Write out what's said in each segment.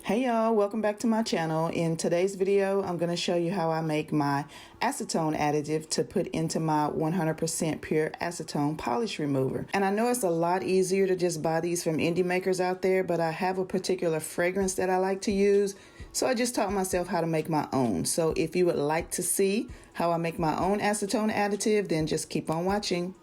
Hey y'all, welcome back to my channel. In today's video, I'm going to show you how I make my acetone additive to put into my 100% pure acetone polish remover. And I know it's a lot easier to just buy these from indie makers out there, but I have a particular fragrance that I like to use, so I just taught myself how to make my own. So if you would like to see how I make my own acetone additive, then just keep on watching.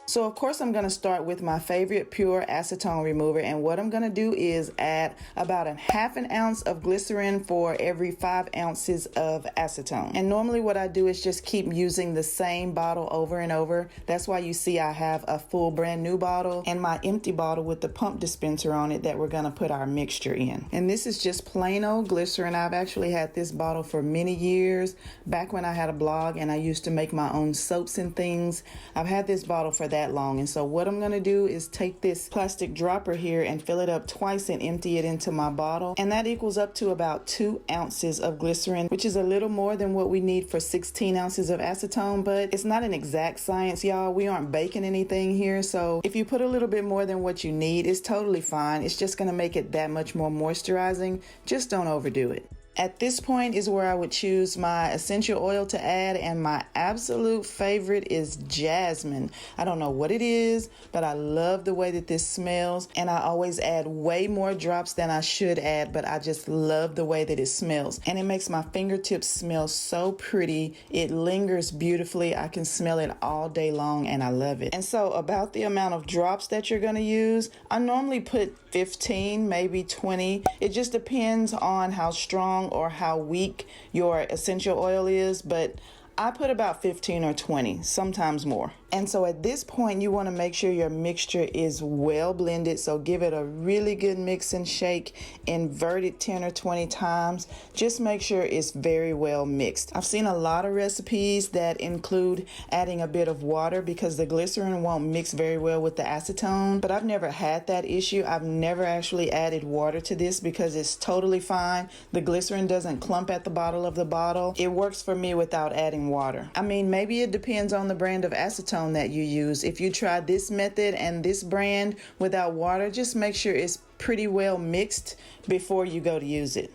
So of course I'm going to start with my favorite pure acetone remover, and what I'm going to do is add about a half an ounce of glycerin for every 5 ounces of acetone. And normally what I do is just keep using the same bottle over and over. That's why you see I have a full brand new bottle and my empty bottle with the pump dispenser on it that we're going to put our mixture in. And this is just plain old glycerin. I've actually had this bottle for many years, back when I had a blog and I used to make my own soaps and things. I've had this bottle for that long, and so what I'm going to do is take this plastic dropper here and fill it up twice and empty it into my bottle, and that equals up to about 2 ounces of glycerin, which is a little more than what we need for 16 ounces of acetone, but it's not an exact science, y'all. We aren't baking anything here, so if you put a little bit more than what you need, it's totally fine. It's just going to make it that much more moisturizing. Just don't overdo it. At this point is where I would choose my essential oil to add, and my absolute favorite is jasmine. I don't know what it is, but I love the way that this smells, and I always add way more drops than I should add, but I just love the way that it smells, and it makes my fingertips smell so pretty. It lingers beautifully. I can smell it all day long, and I love it. And so about the amount of drops that you're going to use, I normally put 15, maybe 20. It just depends on how strong or how weak your essential oil is, but I put about 15 or 20, sometimes more. And so at this point, you want to make sure your mixture is well blended. So give it a really good mix and shake, invert it 10 or 20 times. Just make sure it's very well mixed. I've seen a lot of recipes that include adding a bit of water because the glycerin won't mix very well with the acetone, but I've never had that issue. I've never actually added water to this because it's totally fine. The glycerin doesn't clump at the bottom of the bottle. It works for me without adding water. I mean, maybe it depends on the brand of acetone that you use. If you try this method and this brand without water, just make sure it's pretty well mixed before you go to use it.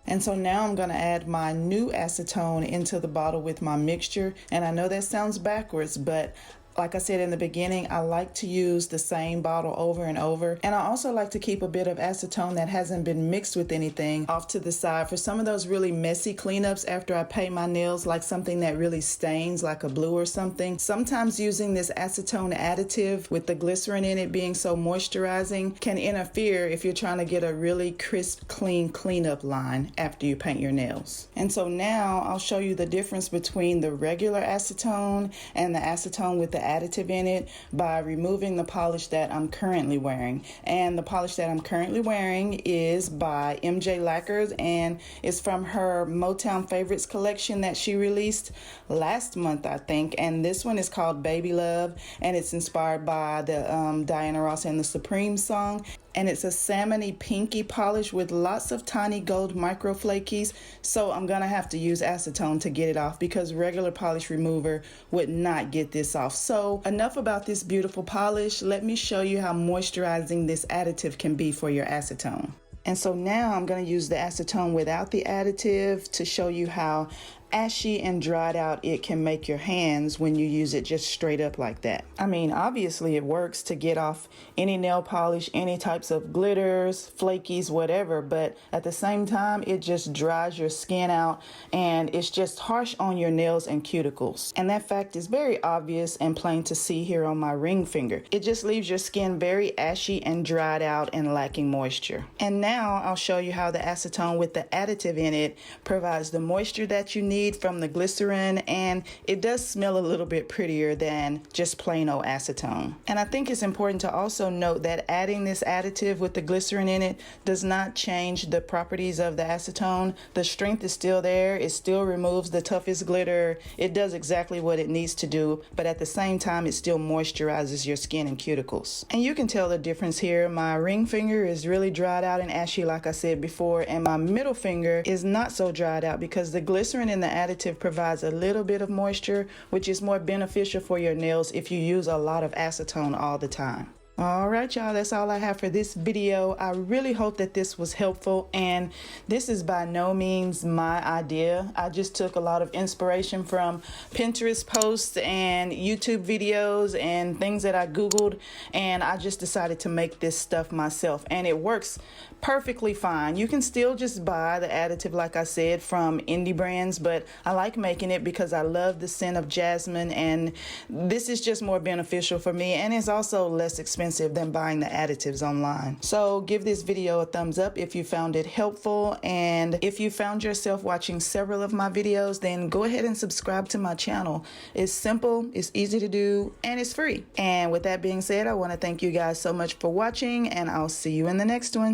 And so now I'm going to add my new acetone into the bottle with my mixture, and I know that sounds backwards, but like I said in the beginning, I like to use the same bottle over and over. And I also like to keep a bit of acetone that hasn't been mixed with anything off to the side for some of those really messy cleanups after I paint my nails, like something that really stains like a blue or something. Sometimes using this acetone additive with the glycerin in it being so moisturizing can interfere if you're trying to get a really crisp, clean cleanup line after you paint your nails. And so now I'll show you the difference between the regular acetone and the acetone with the additive in it by removing the polish that I'm currently wearing. And the polish that I'm currently wearing is by MJ Lacquer, and it's from her Motown Favorites collection that she released last month, I think. And this one is called Baby Love, and it's inspired by the Diana Ross and the Supreme song. And it's a salmony pinky polish with lots of tiny gold micro flakies. So I'm gonna have to use acetone to get it off because regular polish remover would not get this off. So enough about this beautiful polish. Let me show you how moisturizing this additive can be for your acetone. And so now I'm gonna use the acetone without the additive to show you how ashy and dried out it can make your hands when you use it just straight up like that. I mean, obviously it works to get off any nail polish, any types of glitters, flakies, whatever, but at the same time it just dries your skin out and it's just harsh on your nails and cuticles. And that fact is very obvious and plain to see here on my ring finger. It just leaves your skin very ashy and dried out and lacking moisture. And now I'll show you how the acetone with the additive in it provides the moisture that you need from the glycerin, and it does smell a little bit prettier than just plain old acetone. And I think it's important to also note that adding this additive with the glycerin in it does not change the properties of the acetone. The strength is still there. It still removes the toughest glitter. It does exactly what it needs to do, but at the same time it still moisturizes your skin and cuticles. And you can tell the difference here. My ring finger is really dried out and ashy like I said before, and my middle finger is not so dried out because the glycerin in the additive provides a little bit of moisture, which is more beneficial for your nails if you use a lot of acetone all the time. All right, y'all, that's all I have for this video. I really hope that this was helpful, and this is by no means my idea. I just took a lot of inspiration from Pinterest posts and YouTube videos and things that I Googled, and I just decided to make this stuff myself, and it works perfectly fine. You can still just buy the additive, like I said, from indie brands, but I like making it because I love the scent of jasmine, and this is just more beneficial for me, and it's also less expensive than buying the additives online. So give this video a thumbs up if you found it helpful, and if you found yourself watching several of my videos, then go ahead and subscribe to my channel. It's simple, it's easy to do, and it's free. And with that being said, I want to thank you guys so much for watching, and I'll see you in the next one.